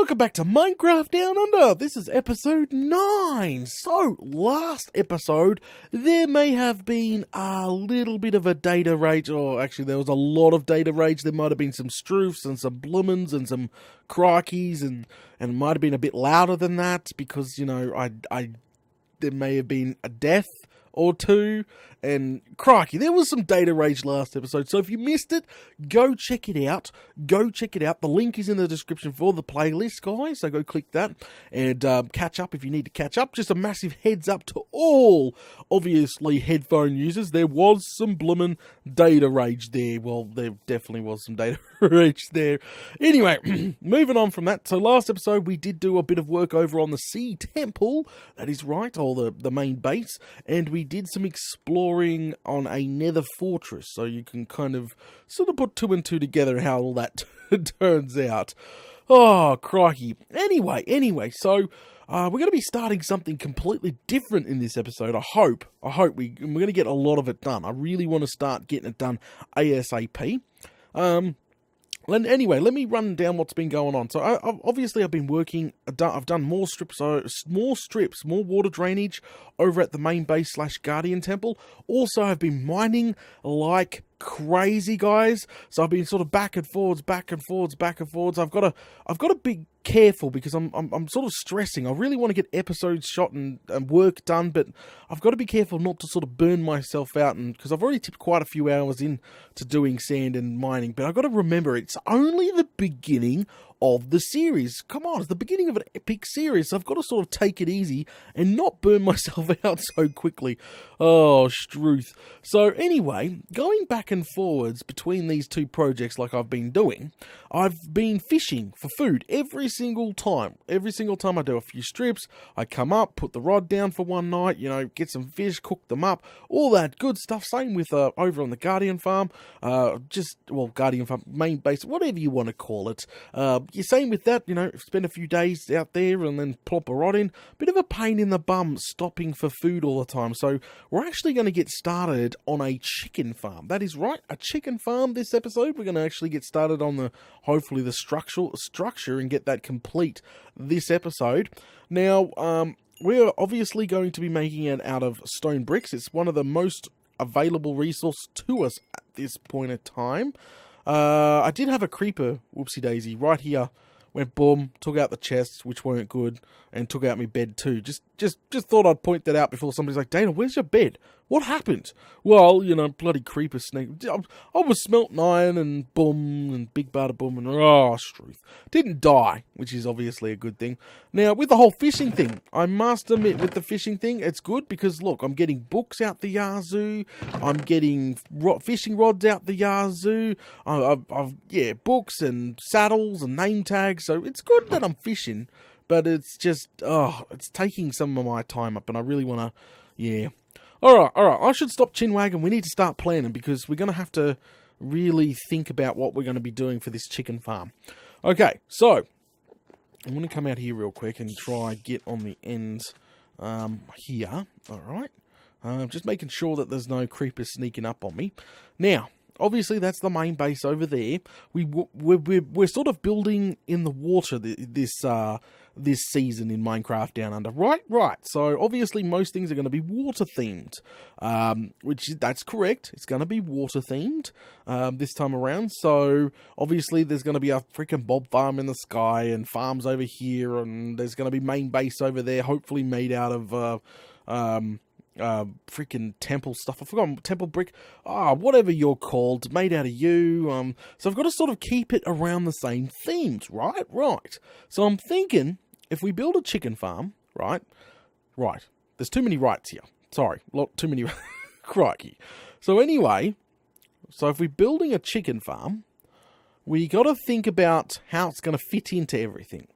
Welcome back to Minecraft Down Under. This is episode 9. So, last episode, there may have been a little bit of a data rage, or actually there was a lot of data rage. There might have been some stroofs and some bloomins and some crikeys, and it might have been a bit louder than that because, you know, there may have been a death or two, and crikey, there was some data rage last episode, so if you missed it, go check it out. The link is in the description for the playlist, guys, so go click that, and catch up if you need to catch up. Just a massive heads up to all, obviously, headphone users, there was some bloomin' data rage there. Well, there definitely was some data rage there. Anyway, moving on from that, so last episode we did do a bit of work over on the Sea Temple, that is right, or the main base, and we did some exploring on a nether fortress, so you can kind of sort of put two and two together how all that turns out. Oh, crikey. Anyway, so we're going to be starting something completely different in this episode. I hope we're going to get a lot of it done. I really want to start getting it done ASAP. Anyway, let me run down what's been going on. So, obviously, I've been working. I've done more more water drainage over at the main base / Guardian Temple. Also, I've been mining like crazy, guys. So I've been sort of back and forwards. I've got to be careful because I'm sort of stressing. I really want to get episodes shot and work done, but I've got to be careful not to sort of burn myself out, and because I've already tipped quite a few hours in to doing sand and mining, but I've got to remember it's only the beginning of the series. Come on, it's the beginning of an epic series, so I've got to sort of take it easy and not burn myself out so quickly. Oh, struth. So anyway, going back and forwards between these two projects like I've been doing, I've been fishing for food every single time. Every single time I do a few strips, I come up, put the rod down for one night, you know, get some fish, cook them up, all that good stuff. Same with over on the Guardian Farm, Guardian Farm, main base, whatever you want to call it. You're same with that, you know, spend a few days out there and then plop a rod in. Bit of a pain in the bum stopping for food all the time. So we're actually going to get started on a chicken farm. That is right, a chicken farm this episode. We're going to actually get started on hopefully the structure and get that complete this episode. Now, we're obviously going to be making it out of stone bricks. It's one of the most available resources to us at this point in time. I did have a creeper, whoopsie daisy, right here. Went boom, took out the chests, which weren't good, and took out my bed too. Just thought I'd point that out before somebody's like, Dana, where's your bed? What happened? Well, you know, bloody creeper snake. I was smelting iron and boom, and big bada boom, and struth. Didn't die, which is obviously a good thing. Now, with the whole fishing thing, I must admit, with the fishing thing, it's good because, look, I'm getting books out the yazoo. I'm getting fishing rods out the yazoo. I've books and saddles and name tags, so it's good that I'm fishing. But it's just, it's taking some of my time up, and I really want to, Alright, I should stop chinwagging. We need to start planning, because we're going to have to really think about what we're going to be doing for this chicken farm. Okay, so, I'm going to come out here real quick and try get on the ends here. Alright, just making sure that there's no creepers sneaking up on me. Now, obviously, that's the main base over there. We're sort of building in the water this season in Minecraft Down Under. Right. So, obviously, most things are going to be water-themed. That's correct. It's going to be water-themed this time around. So, obviously, there's going to be a freaking bob farm in the sky and farms over here. And there's going to be main base over there, hopefully made out of freaking temple stuff. I forgot, temple brick, whatever you're called, made out of you. So I've got to sort of keep it around the same themes, right? So I'm thinking, if we build a chicken farm, right, there's too many rights here. Sorry, too many, crikey. So anyway, if we're building a chicken farm, we got to think about how it's going to fit into everything.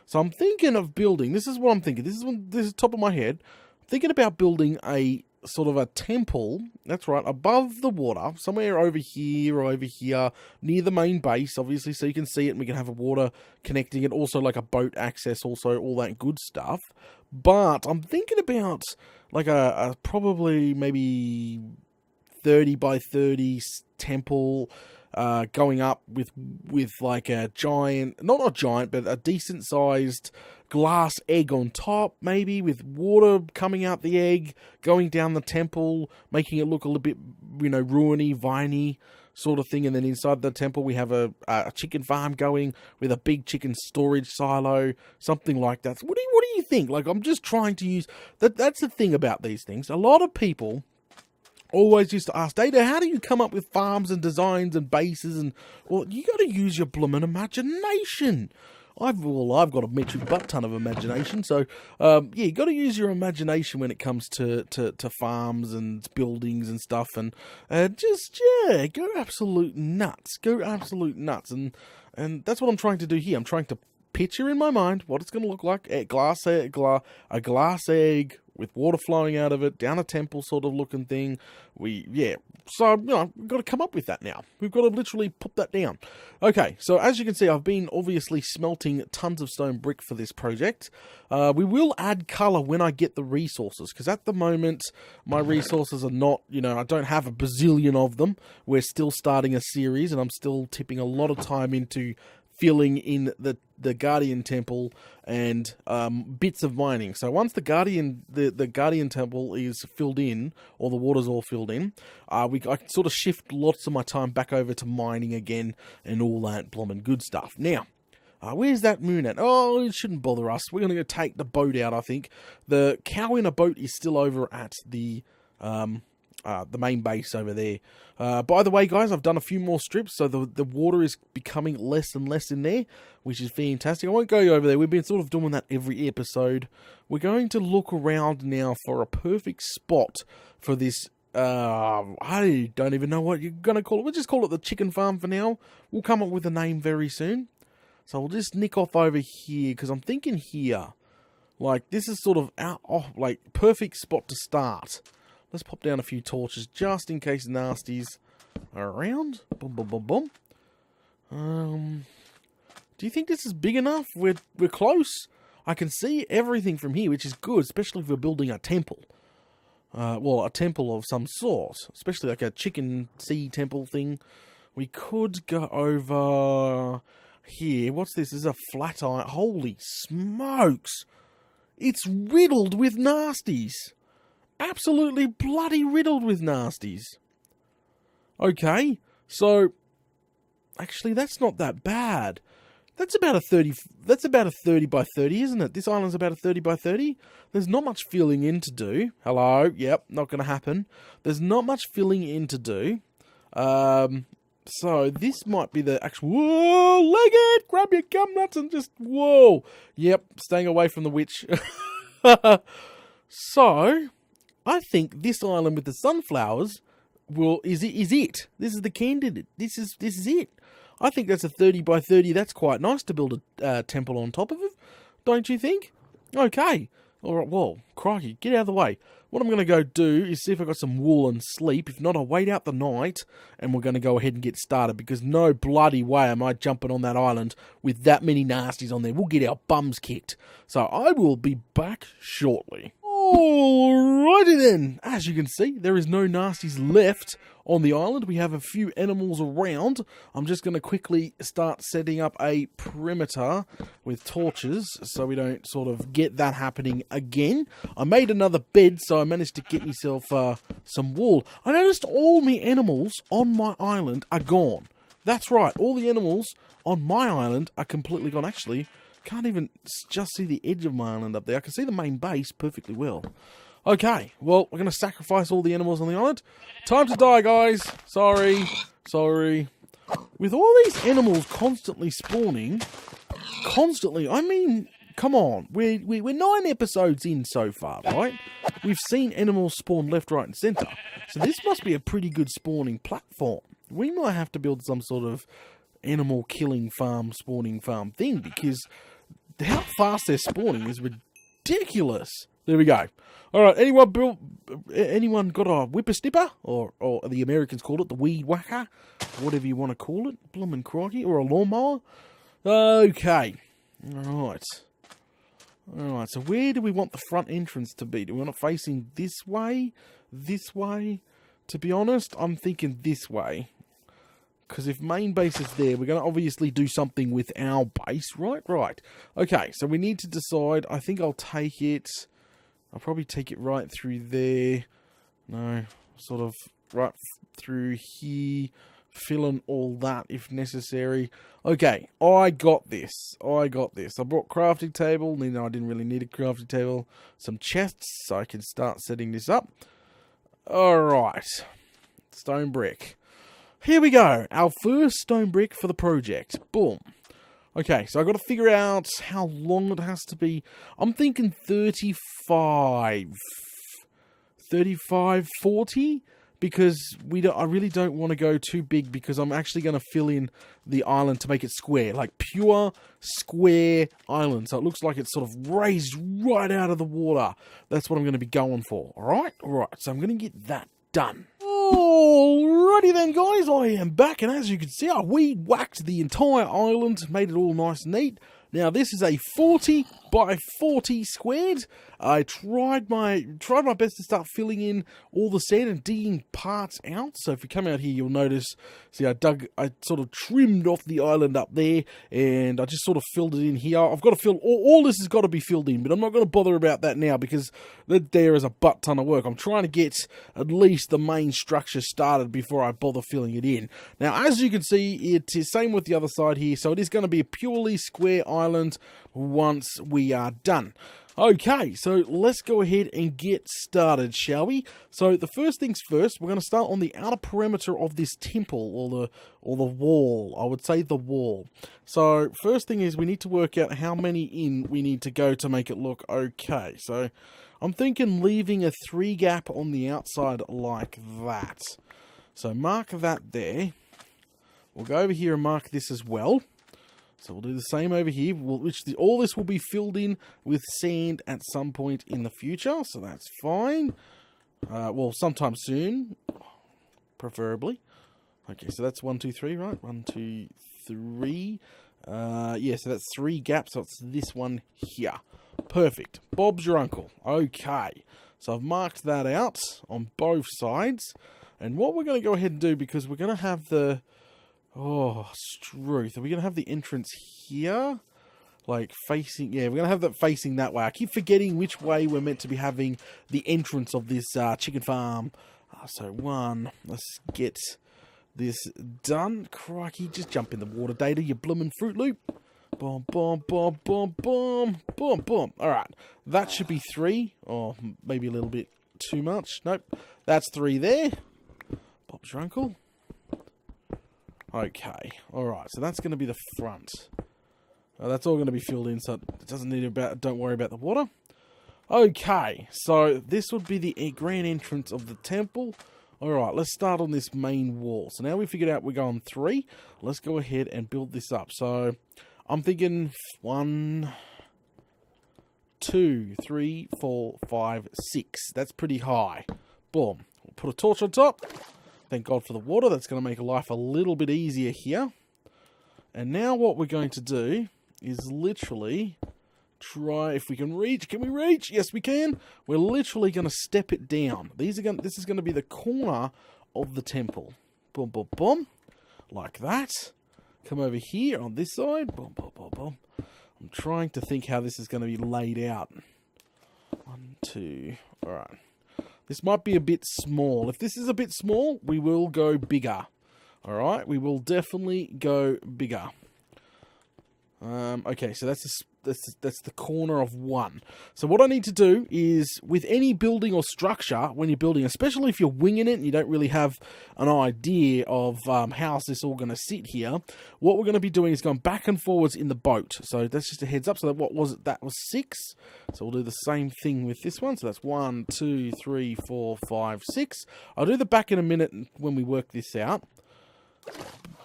So I'm thinking of building, this is what I'm thinking, this is top of my head, thinking about building a sort of a temple, that's right, above the water, somewhere over here or over here, near the main base, obviously, so you can see it and we can have a water connecting it, also like a boat access, also all that good stuff. But I'm thinking about like a probably maybe 30 by 30 temple, going up with like a giant, not a giant, but a decent sized glass egg on top, maybe with water coming out the egg, going down the temple, making it look a little bit, ruiny, viney sort of thing. And then inside the temple, we have a chicken farm going with a big chicken storage silo, something like that. What do you think? Like, I'm just trying to use that. That's the thing about these things. A lot of people always used to ask, Data, how do you come up with farms and designs and bases? And, well, you got to use your bloomin' imagination. I've got a metric butt ton of imagination, so you got to use your imagination when it comes to farms and buildings and stuff, and go absolute nuts, and that's what I'm trying to do here. I'm trying to picture in my mind what it's going to look like: a glass egg with water flowing out of it, down a temple sort of looking thing. So, we've got to come up with that now. We've got to literally put that down. Okay, so as you can see, I've been obviously smelting tons of stone brick for this project. We will add colour when I get the resources, because at the moment, my resources are not, I don't have a bazillion of them. We're still starting a series, and I'm still tipping a lot of time into filling in the Guardian Temple and bits of mining. So once the Guardian Temple is filled in, or the water's all filled in, I can sort of shift lots of my time back over to mining again and all that blooming good stuff. Now, where's that moon at? Oh, it shouldn't bother us. We're going to go take the boat out, I think. The cow in a boat is still over at the main base over there. By the way, guys, I've done a few more strips, so the water is becoming less and less in there, which is fantastic. I won't go over there. We've been sort of doing that every episode. We're going to look around now for a perfect spot for this. I don't even know what you're going to call it. We'll just call it the chicken farm for now. We'll come up with a name very soon. So we'll just nick off over here, because I'm thinking here, like, this is sort of perfect spot to start. Let's pop down a few torches just in case nasties are around. Boom, boom, boom, boom. Do you think this is big enough? We're close. I can see everything from here, which is good, especially if we're building a temple. A temple of some sort, especially like a chicken sea temple thing. We could go over here. What's this? This is a flat iron. Holy smokes! It's riddled with nasties. Absolutely bloody riddled with nasties. Okay, so actually that's not that bad. That's about a 30 by 30, isn't it? This island's about a 30 by 30. There's not much filling in to do. Hello, yep, not going to happen. There's not much filling in to do. So this might be the actual. Whoa, leg it! Grab your gum nuts and just whoa. Yep, staying away from the witch. So I think this island with the sunflowers is it. This is the candidate. This is it. I think that's a 30 by 30. That's quite nice to build a temple on top of it, don't you think? Okay. All right. Well, crikey, get out of the way. What I'm going to go do is see if I've got some wool and sleep. If not, I'll wait out the night and we're going to go ahead and get started, because no bloody way am I jumping on that island with that many nasties on there. We'll get our bums kicked. So I will be back shortly. Alrighty then, as you can see, there is no nasties left on the island. We have a few animals around. I'm just going to quickly start setting up a perimeter with torches so we don't sort of get that happening again. I made another bed, so I managed to get myself some wool. I noticed all my animals on my island are gone. That's right, all the animals on my island are completely gone. Actually, can't even just see the edge of my island up there. I can see the main base perfectly well. Okay, well, we're going to sacrifice all the animals on the island. Time to die, guys. Sorry. With all these animals constantly spawning, I mean, come on. We're 9 episodes in so far, right? We've seen animals spawn left, right, and centre. So this must be a pretty good spawning platform. We might have to build some sort of animal killing farm, spawning farm thing, because how fast they're spawning is ridiculous. There we go. All right, anyone got a whippersnipper, or the Americans call it the weed whacker, whatever you want to call it, bloomin' crikey, or a lawnmower? Okay, all right. So where do we want the front entrance to be? Do we want it facing this way? This way? To be honest, I'm thinking this way. Because if main base is there, we're going to obviously do something with our base, right? Right. Okay, so we need to decide. I think I'll take it. I'll probably take it right through there. No, sort of right through here. Fill in all that if necessary. Okay, I got this. I brought crafting table. No, I didn't really need a crafting table. Some chests, so I can start setting this up. Alright. Stone brick. Here we go. Our first stone brick for the project. Boom. Okay, so I've got to figure out how long it has to be. I'm thinking 35, 40, because I really don't want to go too big, because I'm actually going to fill in the island to make it square, like pure square island. So it looks like it's sort of raised right out of the water. That's what I'm going to be going for. All right. So I'm going to get that done. Alrighty then, guys, I am back, and as you can see, I weed whacked the entire island, made it all nice and neat. Now this is a 40 by 40 squared. I tried my best to start filling in all the sand and digging parts out. So if you come out here, you'll notice, see, I sort of trimmed off the island up there, and I just sort of filled it in here. I've got to fill, all this has got to be filled in, but I'm not going to bother about that now, because there is a butt ton of work. I'm trying to get at least the main structure started before I bother filling it in. Now, as you can see, it is same with the other side here, so it is going to be a purely square island once we are done. Okay, so let's go ahead and get started, shall we? So the first things first, we're going to start on the outer perimeter of this temple, or the wall. I would say the wall. So first thing is we need to work out how many in we need to go to make it look okay. So I'm thinking leaving a 3 gap on the outside like that. So mark that there. We'll go over here and mark this as well. So we'll do the same over here, all this will be filled in with sand at some point in the future, so that's fine. Well, sometime soon, preferably. Okay, so that's 1, 2, 3, right? 1, 2, 3. Yeah, so that's 3 gaps, so it's this one here. Perfect. Bob's your uncle. Okay, so I've marked that out on both sides. And what we're going to go ahead and do, because we're going to have the... Oh, Struth. Are we going to have the entrance here? Like, facing... Yeah, we're going to have that facing that way. I keep forgetting which way we're meant to be having the entrance of this chicken farm. So, let's get this done. Crikey, just jump in the water, Data, you bloomin' Fruit Loop. Boom, boom, boom, boom, boom, boom, boom. Alright, that should be 3. Or maybe a little bit too much. Nope, that's 3 there. Bob's your uncle. Okay, alright, so that's going to be the front. That's all going to be filled in, so it doesn't need don't worry about the water. Okay, so this would be the grand entrance of the temple. Alright, let's start on this main wall. So now we figured out we're going 3. Let's go ahead and build this up. So I'm thinking 1, 2, 3, 4, 5, 6. That's pretty high. Boom. We'll put a torch on top. Thank God for the water. That's going to make life a little bit easier here. And now what we're going to do is literally try if we can reach. Can we reach? Yes, we can. We're literally going to step it down. This is going to be the corner of the temple. Boom, boom, boom. Like that. Come over here on this side. Boom, boom, boom, boom. I'm trying to think how this is going to be laid out. 1, 2. All right. This might be a bit small. If this is a bit small, we will go bigger. Alright, we will definitely go bigger. Okay, so that's the corner of 1. So what I need to do is, with any building or structure, when you're building, especially if you're winging it and you don't really have an idea of how's this all going to sit here, what we're going to be doing is going back and forwards in the boat. So that's just a heads up. So what was it? That was 6. So we'll do the same thing with this one. So that's 1, 2, 3, 4, 5, 6. I'll do the back in a minute when we work this out.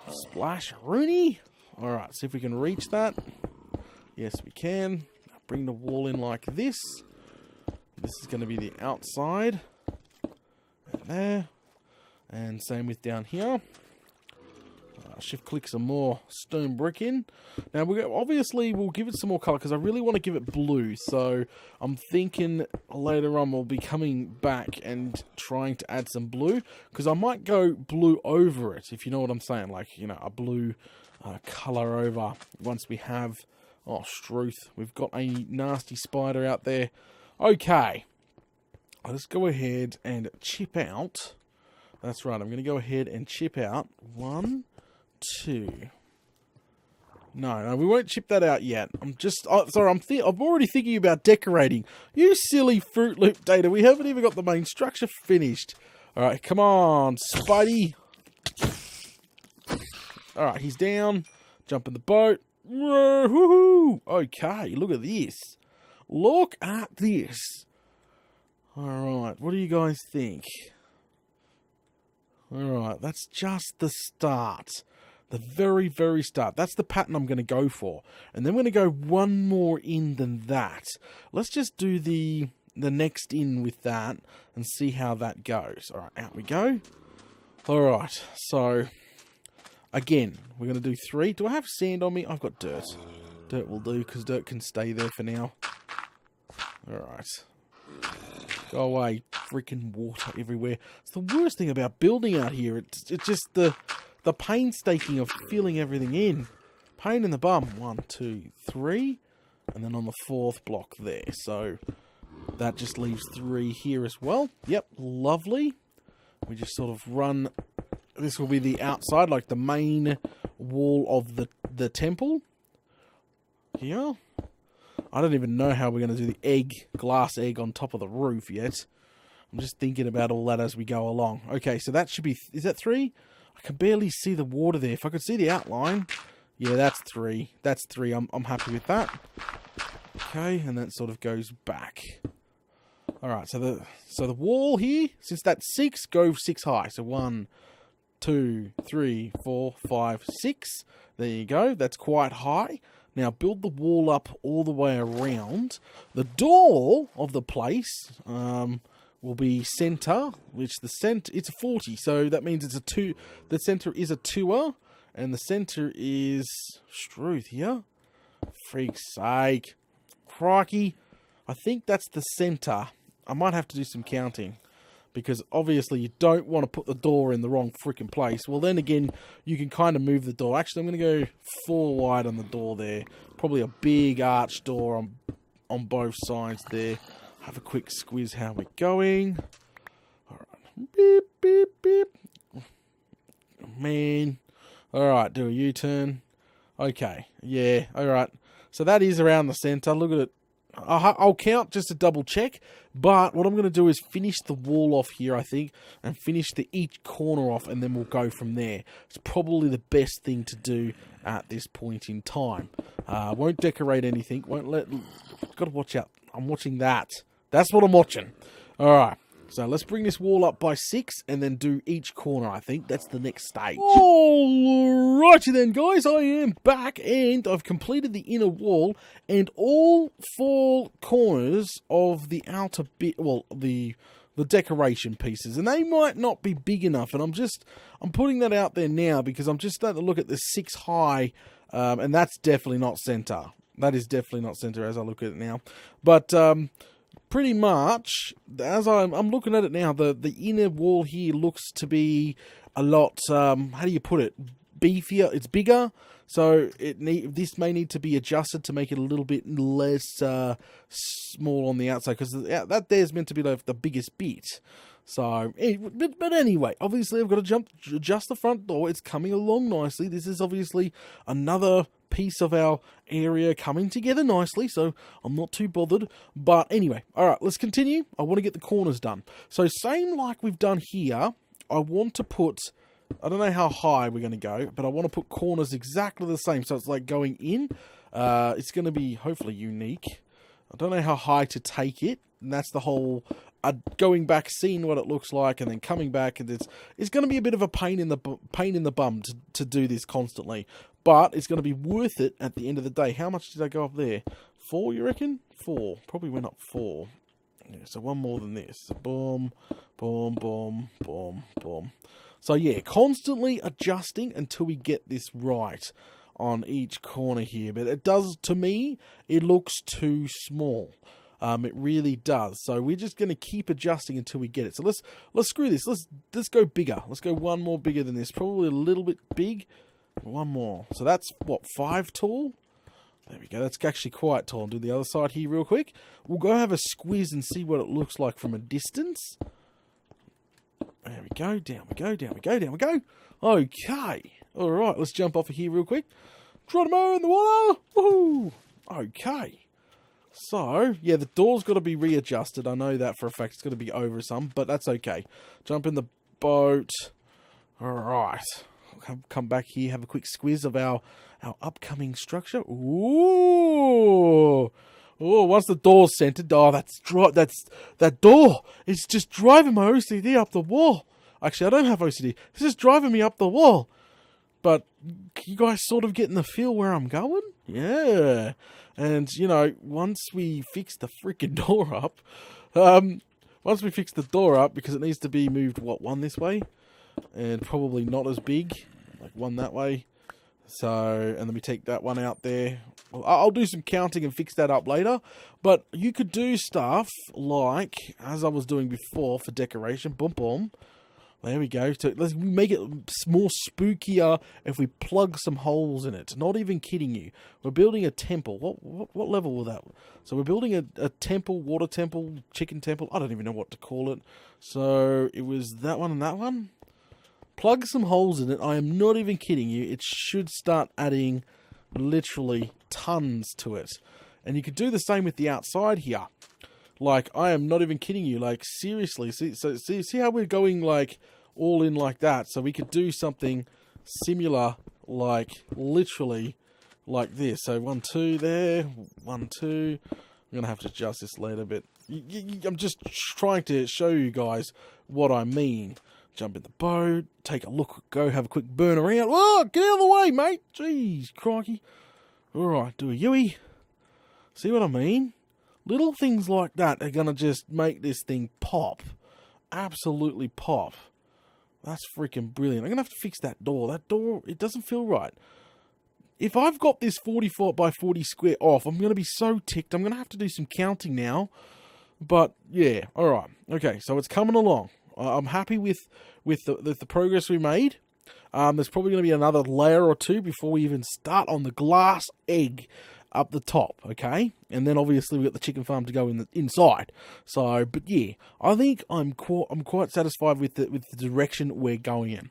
Splash Rooney. Alright, see if we can reach that. Yes, we can. Bring the wall in like this. This is going to be the outside. And there. And same with down here. shift click some more stone brick in. Now, obviously, we'll give it some more colour because I really want to give it blue. So I'm thinking later on we'll be coming back and trying to add some blue because I might go blue over it, if you know what I'm saying. Like, you know, a blue colour over once we have... Oh, Struth. We've got a nasty spider out there. Okay. I'll just go ahead and chip out... That's right, I'm going to go ahead and chip out 1, 2. No, we won't chip that out yet. I'm already thinking about decorating. You silly Fruit Loop data, we haven't even got the main structure finished. Alright, come on, Spidey. Alright, he's down. Jump in the boat. Woohoo! Okay, look at this. Look at this. Alright, what do you guys think? Alright, that's just the start. The very, very start. That's the pattern I'm going to go for. And then we're going to go one more in than that. Let's just do the next in with that and see how that goes. Alright, out we go. Alright, so again, we're going to do 3. Do I have sand on me? I've got dirt. Dirt will do because dirt can stay there for now. Alright. Go away, freaking water everywhere. It's the worst thing about building out here. It's just the painstaking of filling everything in. Pain in the bum. 1, 2, 3. And then on the 4th block there. So that just leaves 3 here as well. Yep, lovely. We just sort of run... This will be the outside, like the main wall of the temple. Here. I don't even know how we're going to do the glass egg on top of the roof yet. I'm just thinking about all that as we go along. Okay, so that should be... Is that 3? I can barely see the water there. If I could see the outline... Yeah, that's 3. That's 3. I'm happy with that. Okay, and that sort of goes back. Alright, so the wall here, since that's 6, go 6 high. So 1, 2, 3, 4, 5, 6. There you go. That's quite high. Now build the wall up all the way around. The door of the place will be center, which the center, it's a 40, so that means it's a 2. The center is a 2er, and the center is Struth here. Freak's sake. Crikey. I think that's the center. I might have to do some counting. Because obviously you don't want to put the door in the wrong freaking place. Well, then again, you can kind of move the door. Actually, I'm going to go 4 wide on the door there. Probably a big arch door on both sides there. Have a quick squiz how we're going. Alright. Beep, beep, beep. Man. Alright, do a U-turn. Okay. Yeah, alright. So that is around the center. Look at it. I'll count just to double check, but what I'm going to do is finish the wall off here, I think, and finish each corner off, and then we'll go from there. It's probably the best thing to do at this point in time. Won't decorate anything. Got to watch out. I'm watching that. That's what I'm watching. All right. So let's bring this wall up by 6 and then do each corner, I think. That's the next stage. Alrighty then, guys. I am back and I've completed the inner wall and all 4 corners of the outer bit, well, the decoration pieces. And they might not be big enough. And I'm putting that out there now because I'm just starting to look at the 6 high and that's definitely not center. That is definitely not center as I look at it now. But, pretty much, as I'm looking at it now, the inner wall here looks to be a lot, how do you put it, beefier, it's bigger, so this may need to be adjusted to make it a little bit less small on the outside, because that there's meant to be like the biggest bit. So, but anyway, obviously I've got to adjust the front door. It's coming along nicely. This is obviously another piece of our area coming together nicely, so I'm not too bothered. But anyway, alright, let's continue. I want to get the corners done. So same like we've done here, I want to put, I don't know how high we're going to go, but I want to put corners exactly the same, so it's like going in. It's going to be hopefully unique. I don't know how high to take it, and that's the whole going back, seeing what it looks like, and then coming back, and it's going to be a bit of a pain in the bum to do this constantly, but it's going to be worth it at the end of the day. How much did I go up there? 4, you reckon? 4. Probably went up 4. Yeah, so one more than this. Boom, boom, boom, boom, boom. So yeah, constantly adjusting until we get this right on each corner here. But it does, to me, it looks too small. It really does. So we're just going to keep adjusting until we get it. So let's screw this. Let's go bigger. Let's go one more bigger than this. Probably a little bit big. One more. So that's, what, 5 tall? There we go. That's actually quite tall. I'll do the other side here real quick. We'll go have a squiz and see what it looks like from a distance. There we go. Down we go. Down we go. Down we go. Okay. All right. Let's jump off of here real quick. Geronimo in the water. Woohoo. Okay. So, yeah, the door's got to be readjusted. I know that for a fact. It's got to be over some, but that's okay. Jump in the boat. All right. Come back here, have a quick squiz of our upcoming structure. Ooh. Oh, once the door's centered, that door is just driving my OCD up the wall. Actually, I don't have OCD. It's just driving me up the wall. But you guys sort of getting the feel where I'm going? Yeah. And, you know, once we fix the freaking door up, because it needs to be moved, what, one this way? And probably not as big, like one that way. So, and then we take that one out there. I'll do some counting and fix that up later. But you could do stuff like, as I was doing before for decoration, boom, boom. There we go. So let's make it more spookier if we plug some holes in it. Not even kidding you. We're building a temple. What level was that? So we're building a temple, water temple, chicken temple. I don't even know what to call it. So it was that one and that one. Plug some holes in it. I am not even kidding you. It should start adding literally tons to it. And you could do the same with the outside here. Like, I am not even kidding you. Like, seriously. See how we're going, like, all in like that? So we could do something similar, like, literally like this. So 1, 2 there. 1, 2. I'm going to have to adjust this later, but I'm just trying to show you guys what I mean. Jump in the boat. Take a look. Go have a quick burn around. Oh, get out of the way, mate. Jeez, crikey. All right, do a Yui. See what I mean? Little things like that are going to just make this thing pop. Absolutely pop. That's freaking brilliant. I'm going to have to fix that door. That door, it doesn't feel right. If I've got this 44 by 40 square off, I'm going to be so ticked. I'm going to have to do some counting now. But, yeah. All right. Okay, so it's coming along. I'm happy with the progress we made. There's probably going to be another layer or two before we even start on the glass egg up the top, okay? And then obviously we've got the chicken farm to go inside. So, but yeah, I think I'm quite satisfied with the direction we're going in.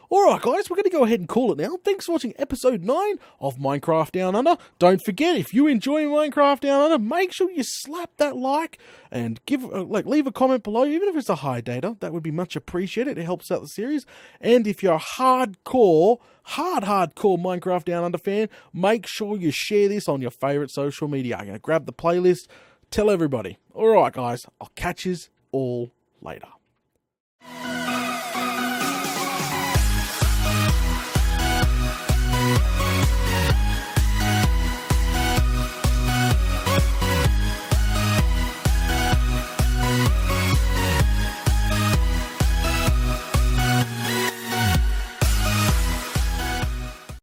Alright guys, we're going to go ahead and call it now. Thanks for watching episode 9 of Minecraft Down Under. Don't forget, if you enjoy Minecraft Down Under, make sure you slap that like and leave a comment below, even if it's a high data. That would be much appreciated. It helps out the series. And if you're a hardcore Minecraft Down Under fan, make sure you share this on your favourite social media. I'm going to grab the playlist, tell everybody. Alright guys, I'll catch yous all later.